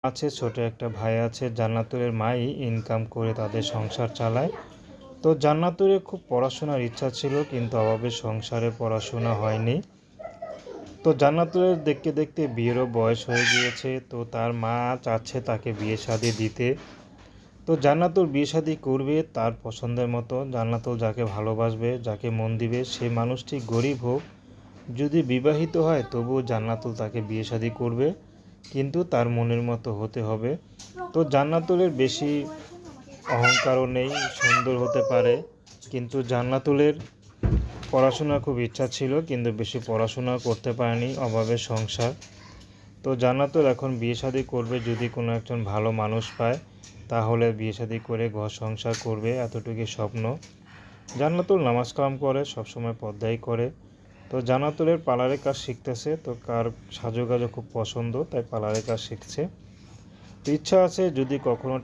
আছে, ছোট একটা ভাই আছে। জান্নাতুলের মাই ইনকাম করে তাদের সংসার চালায়। তো জান্নাতুরের খুব পড়াশোনার ইচ্ছা ছিল, কিন্তু অভাবে সংসারে পড়াশোনা হয়নি। তো জান্নাতুলের দেখতে দেখতে বিয়েরও বয়স হয়ে গিয়েছে। তো তার মা চাচ্ছে তাকে বিয়ে শাদী দিতে। তো জান্নাতুল বিয়ে শাদী করবে তার পছন্দের মতো। জান্নাতুল যাকে ভালোবাসবে, যাকে মন দিবে, সে মানুষটি গরিব হোক, যদি বিবাহিত হয় তবুও জান্নাতুল তাকে বিয়ে শাদী করবে, কিন্তু তার মনের মতো হতে হবে। তো জান্নাতুলের বেশি অহংকারও নেই, সুন্দর হতে পারে, কিন্তু জান্নাতুলের পড়াশোনার খুব ইচ্ছা ছিল, কিন্তু বেশি পড়াশোনা করতে পারেনি, অভাবের সংসার। তো জান্নাতুল এখন বিয়ে শাদী করবে, যদি কোনো একজন ভালো মানুষ পায় তাহলে বিয়ে শাদী করে ঘর সংসার করবে, এতটুকুই স্বপ্ন। জান্নাতুল নামাজ কালাম করে, সবসময় পর্দাই করে। তো জান্নাতুলের পার্লারের কাজ শিখতেছে। তো কার সাজুগুজু খুব পছন্দ, তাই পার্লারের কাজ শিখছে। তো ইচ্ছা আছে যদি কখনো